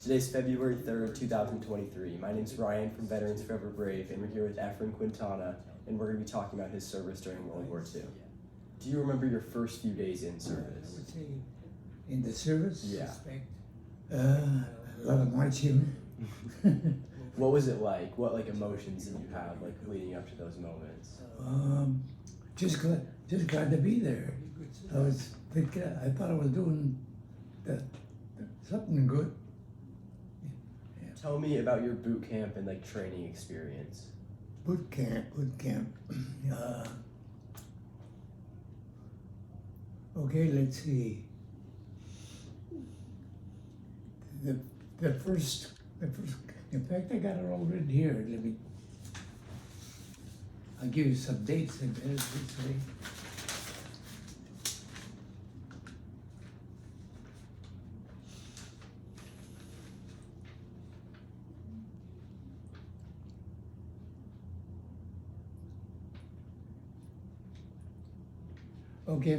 Today's February 3rd, 2023. My name's Ryan from Veterans Forever Brave, and we're here with Efren Quintana, and we're going to be talking about his service during World War II. Do you remember your first few days in I service? would say in the service, Yeah. a lot of marching. What was it like? What emotions did you have leading up to those moments? Just glad to be there. I thought I was doing something good. Tell me about your boot camp and training experience. Boot camp. Okay, let's see. The first. In fact, I got it all written here. I'll give you some dates in there. Okay,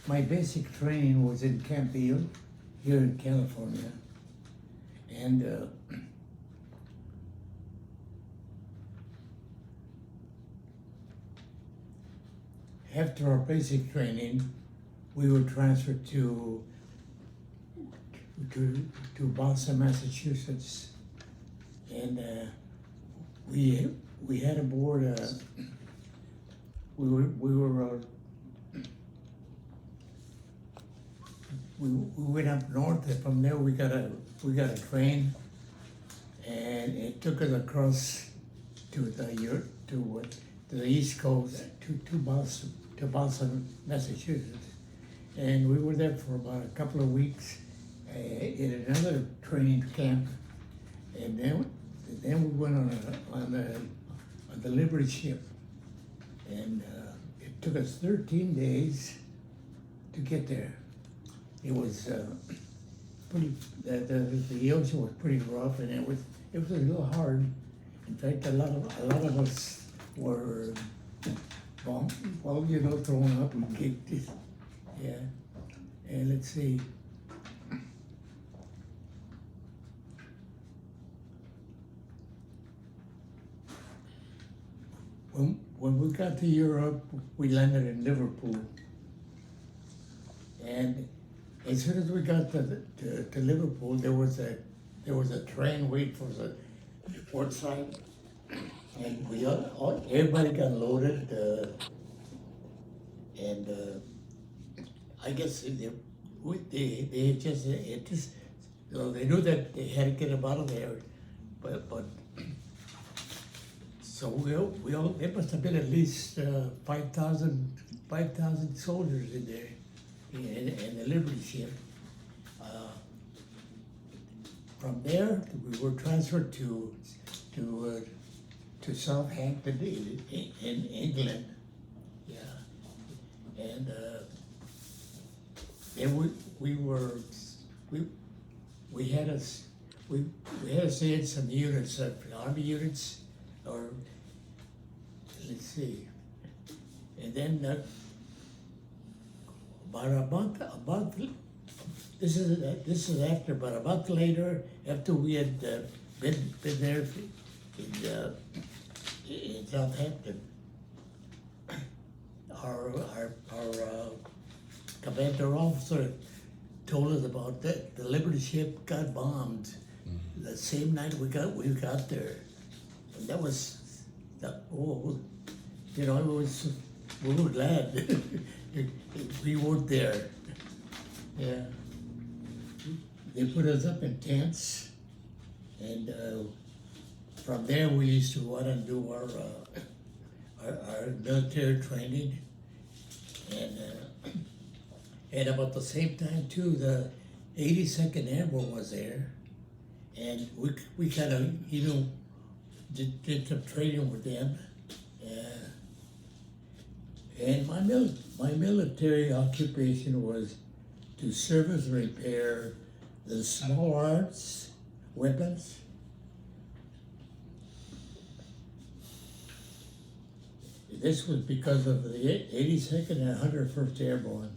my basic training was in Camp Hill, here in California, and after our basic training, we were transferred to Boston, Massachusetts, and we had aboard. We went up north, and from there we got a train, and it took us across to the East Coast to Boston, Massachusetts, and we were there for about a couple of weeks in another training camp, and then we went on the Liberty ship, and it took us 13 days to get there. It was pretty. The ocean was pretty rough, and it was a little hard. In fact, a lot of us were, thrown up and kicked. Yeah, and let's see. When we got to Europe, we landed in Liverpool, and as soon as we got to Liverpool, there was a train wait for the port side, and everybody got loaded, and I guess they knew that they had to get them out of there, but so there must have been at least 5,000 soldiers in there. And the Liberty ship. From there, we were transferred to Southampton in England. Yeah, and then we had to stay in some units, army units, or let's see, and then. About a month. This is after. About a month later, after we had been there in Southampton, our commander officer told us about that. The Liberty ship got bombed the same night we got there, and that was we were glad. We weren't there. Yeah. They put us up in tents, and from there we used to go out and do our military training, and about the same time too, the 82nd Airborne was there, and we kind of did some training with them. And my military occupation was to service and repair the small arms weapons. This was because of the 82nd and 101st Airborne.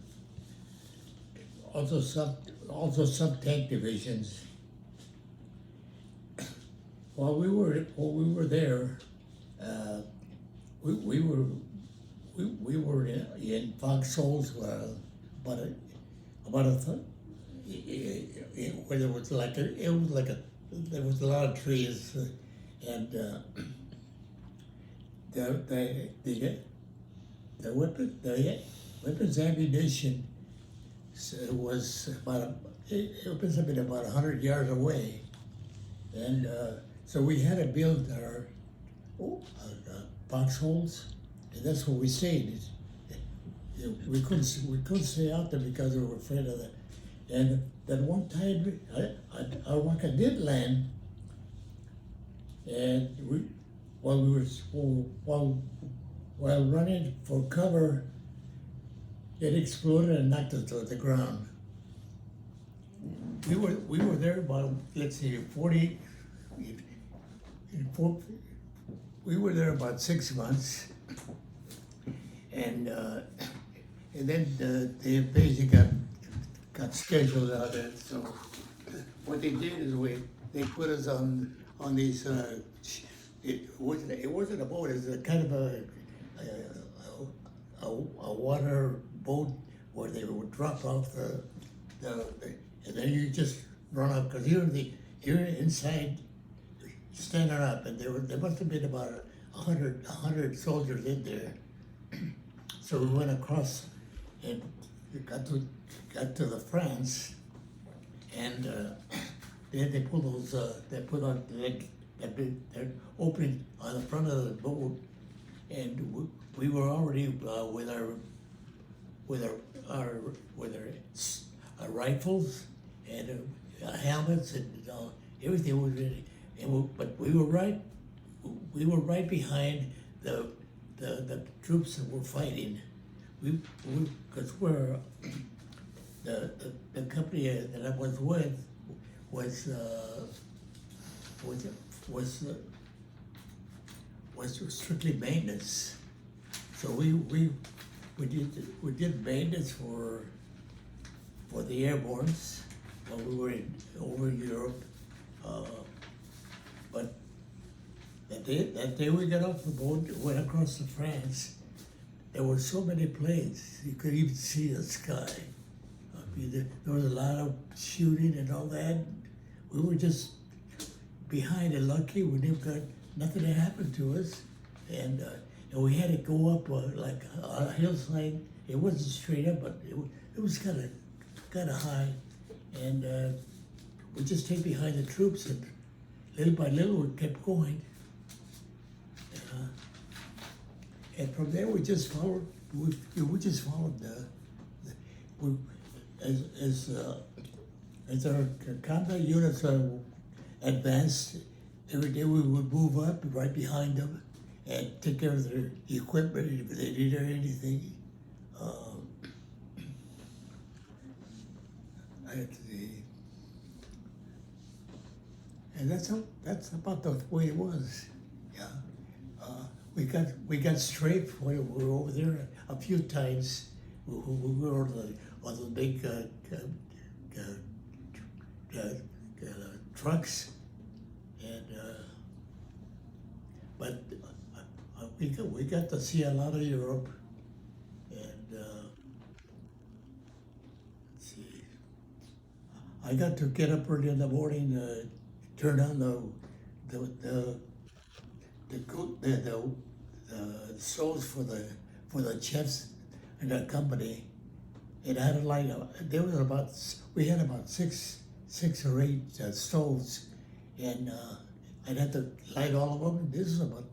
Also some tank divisions while we were there, uh, we were in foxholes about a about a where there was like there was a lot of trees and the weapons ammunition was it was about 100 yards away, and so we had to build our foxholes, and that's where we stayed. We couldn't stay out there because we were afraid of that. And that one time, our rocket did land, and while running for cover, it exploded and knocked us to the ground. We were there about, let's see, 40. We were there about 6 months, and then the invasion got scheduled out there. So what they did is they put us on these. It wasn't a boat. It was a kind of a water boat where they would drop off and then you just run up because you're inside standing up, and there must have been about 100 soldiers in there. So we went across and we got to the France, and then they put on that opening on the front of the boat, and we were already with our rifles and helmets and everything was ready. But we were right behind the troops that were fighting. Because the company that I was with was strictly maintenance. So we did maintenance for the airbornes while we were over in Europe. But that day we got off the boat, went across to France. There were so many planes, you could even see the sky. There was a lot of shooting and all that. We were just behind and lucky. We never got nothing that happened to us, and we had to go up like a hillside. It wasn't straight up, but it was kind of high, and we just stayed behind the troops, and little by little we kept going. And from there we just followed. We just followed as our combat units advanced. Every day we would move up right behind them and take care of their equipment if they needed anything. And that's about the way it was. Yeah. We got strafed when we were over there a few times. We were on the big trucks, and but we got to see a lot of Europe, and let's see. I got to get up early in the morning, turn on the stoves for the chefs in that company. It had we had about six or eight stoves, and I'd have to light all of them. This was about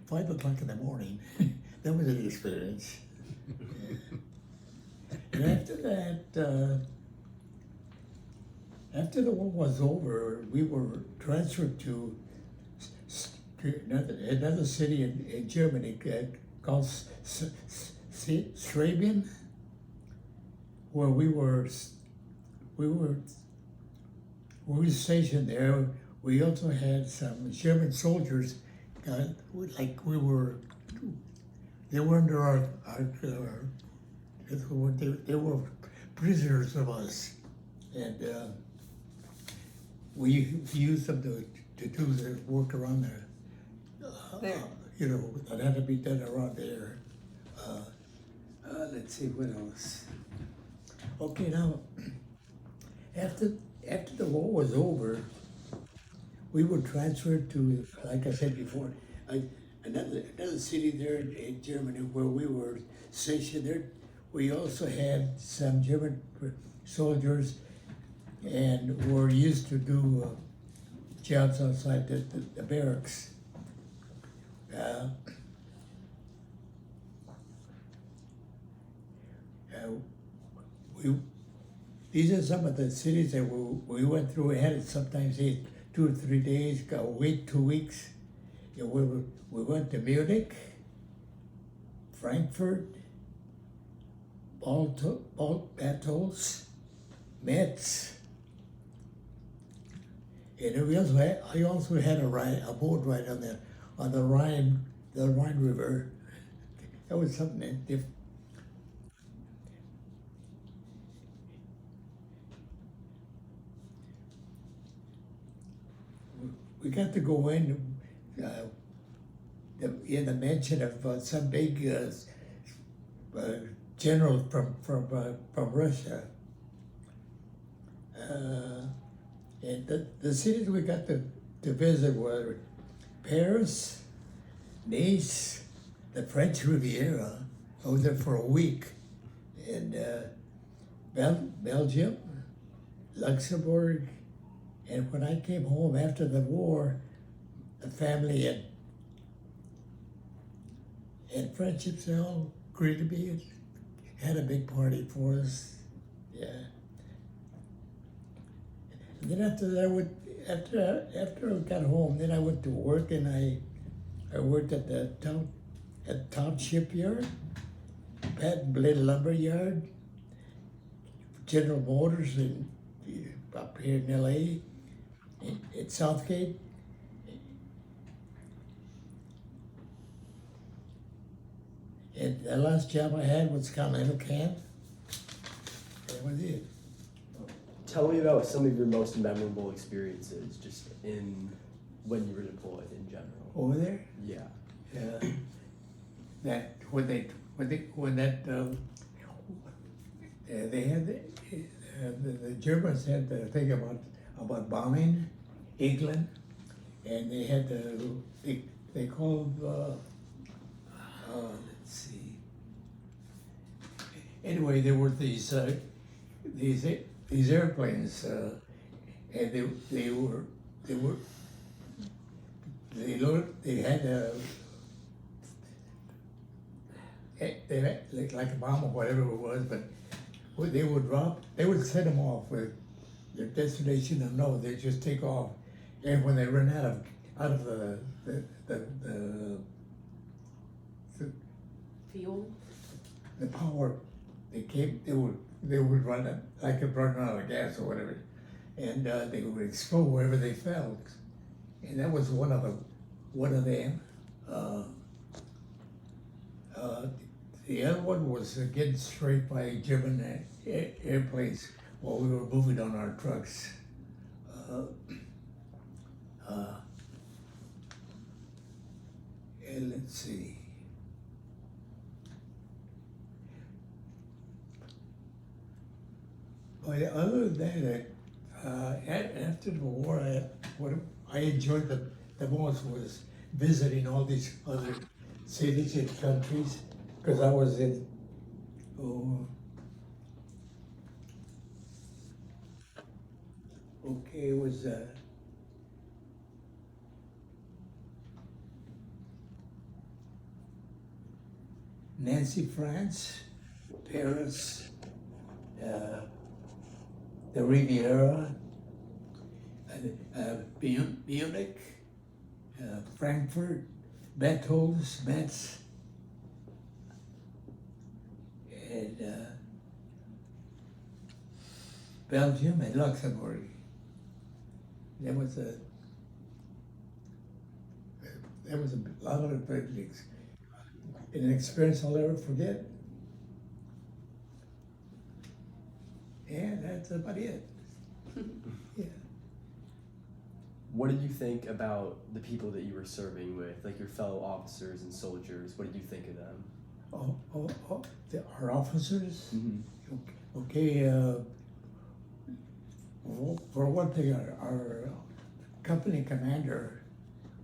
5 o'clock in the morning. That was an experience. And after that, after the war was over, we were transferred to another city in Germany called Strabian, where we were stationed there. We also had some German soldiers, they were under they were prisoners of us, and we used them to to do the work around there. There. You know, that had to be done around there. Let's see, what else? Okay, now, after the war was over, we were transferred to, like I said before, another city there in Germany where we were stationed there. We also had some German soldiers and were used to do jobs outside the barracks. These are some of the cities that we went through. We had it sometimes 2 or 3 days, a week, 2 weeks. You know, we went to Munich, Frankfurt, Battles, Metz, and I also had a boat ride on the Rhine River. That was something different. We got to go in the mention of some big general from Russia, and the cities we got to visit were Paris, Nice, the French Riviera. I was there for a week, and Belgium, Luxembourg. And when I came home after the war, the family and friendships all greeted me and had a big party for us. Yeah. And then after that, after I got home, then I went to work, and I worked at the town shipyard, Pat and Blade Lumber Yard, General Motors up here in LA. At Southgate, and the last job I had was Continental Can. That was it. Tell me about some of your most memorable experiences, just in when you were deployed in general. Over there? Yeah. That when they had the Germans had the thing about bombing England, and they had they called let's see. Anyway, there were these airplanes, and they had like a bomb or whatever it was, but they would set them off with their destination unknown. They just take off, and when they run out of the Fuel? the power, they would run it like a run out of gas or whatever, and they would explode wherever they fell, and that was one of them. The other one was getting straight by German airplanes while we were moving on our trucks. And let's see. But other than that, after the war, what I enjoyed the most was visiting all these other cities and countries, because I was in, it was Nancy, France, Paris, the Riviera, Munich, Frankfurt, Metz, and Belgium and Luxembourg. That was a lot of things. An experience I'll never forget. And that's about it. Yeah. What did you think about the people that you were serving with, like your fellow officers and soldiers? What did you think of them? Our officers? Mm-hmm. Okay, for one thing, our company commander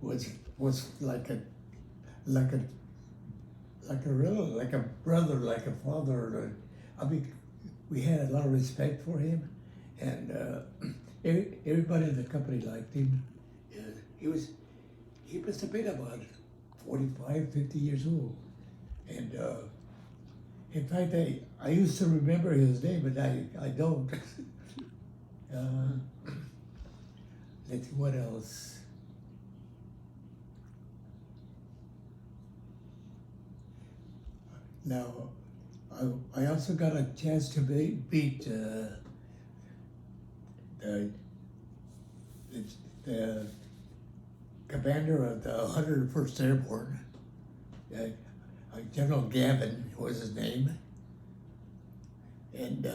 was like a brother, like a father. I mean, we had a lot of respect for him, and everybody in the company liked him. He must have been about 45, 50 years old, and in fact, I used to remember his name, but I don't. Let's see, what else? Now, I also got a chance to beat the commander of the 101st Airborne. General Gavin was his name. And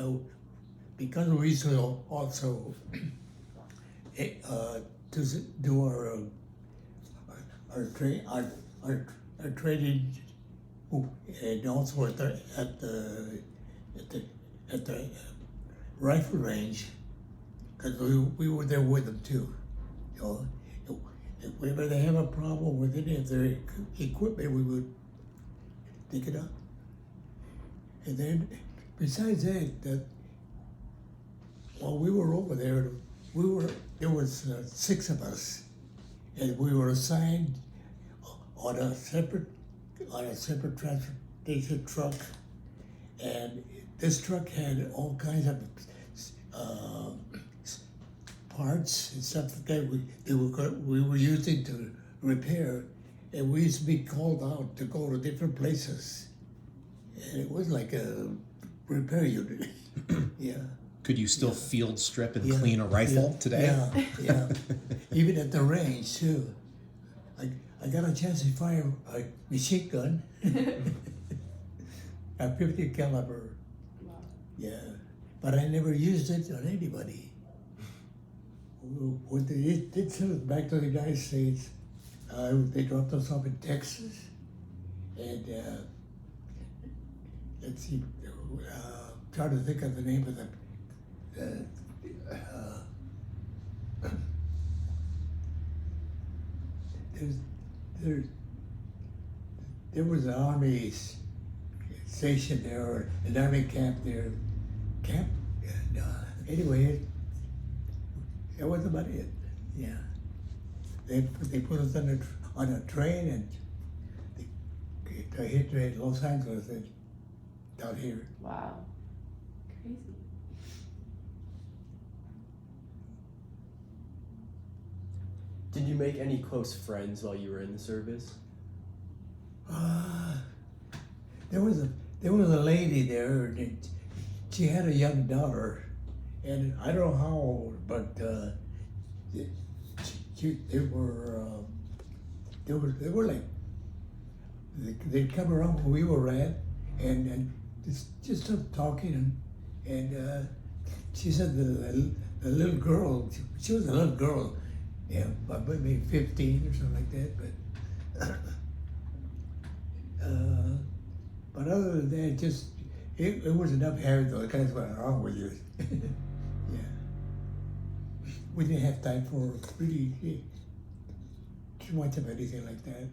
because we used to also to do our training, and also at the rifle range, because we were there with them too. You know, whenever they have a problem with any of their equipment, we would pick it up. And then, besides that while we were over there, there was 6 of us, and we were assigned on a separate transportation truck, and this truck had all kinds of parts and stuff that we were using to repair, and we used to be called out to go to different places, and it was like a repair unit. Yeah. Could you still field strip and clean a rifle today? Yeah. Even at the range too. I got a chance to fire a machine gun, a 50 caliber. Wow. Yeah, but I never used it on anybody. When they did send us back to the United States, they dropped us off in Texas, and let's see, trying to think of the name of there was an army station there, or an army camp there. And, anyway, that was about it. Yeah, they put us on a train, and they hit Los Angeles and down here. Wow. Crazy. Did you make any close friends while you were in the service? There was a lady there, and she had a young daughter, and I don't know how old, but they were like, they'd come around where we were at, and just started talking, and she said the little girl, she was a little girl, yeah, about maybe 15 or something like that, but other than that, just it was enough having those guys went around with you. Yeah, we didn't have time for really too much of anything like that.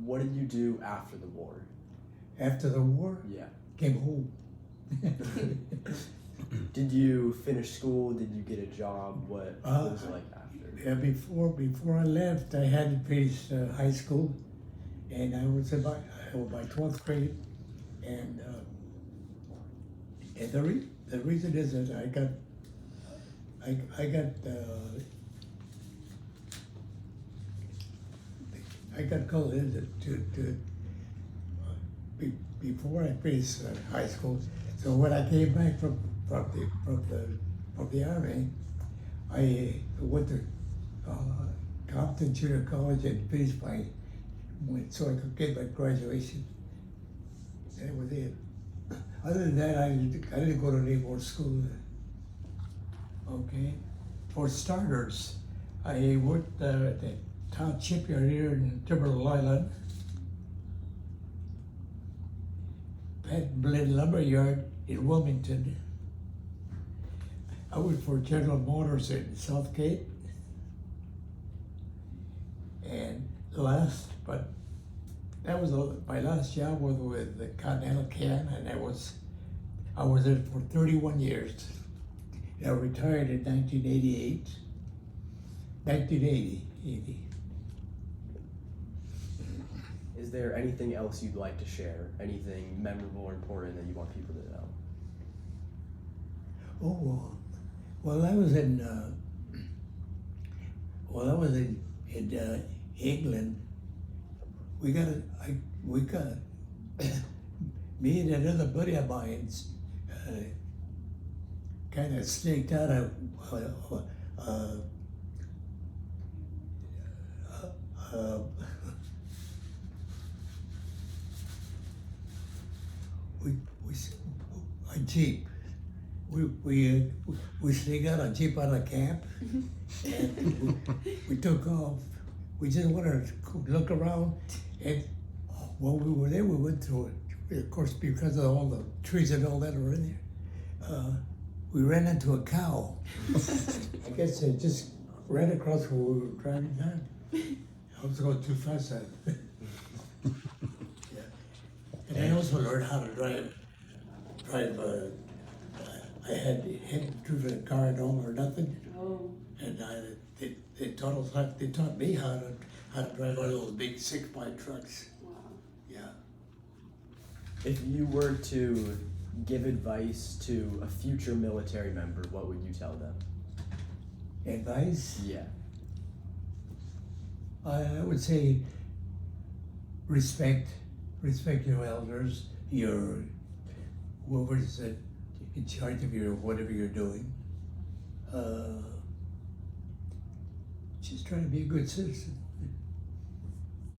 What did you do after the war? After the war, Yeah. came home. Did you finish school? Did you get a job? What was it like after? Yeah, before I left, I hadn't finished high school, and I was about my 12th grade, and the reason is that I got called in before I finished high school. So when I came back from the army, I went to Compton Junior College and finished so I could get my graduation. That was it. Other than that, I didn't go to any more school. Okay. For starters, I worked at the town shipyard here in Timberland Island. Pat Blade Lumber Yard in Wilmington. I worked for General Motors in Southgate. And my last job was with the Continental Can, and I was there for 31 years. I retired in 1988. 1980. Is there anything else you'd like to share? Anything memorable or important that you want people to know? Oh, well, I was in England. We got me and another buddy of mine kind of sneaked out of a Jeep. We sneaked out a Jeep out of camp, and we took off. We just wanted to look around, and while we were there, we went through it. Of course, because of all the trees and all that were in there, we ran into a cow. I guess it just ran across where we were driving down. I was going too fast. Yeah. And I also learned how to drive. I hadn't driven a car at all or nothing. Oh. And they taught me how to drive one of those big 6x trucks. Wow. Yeah. If you were to give advice to a future military member, what would you tell them? Advice? Yeah. I would say respect your elders, your whoever's in charge of your whatever you're doing. Just try to be a good citizen.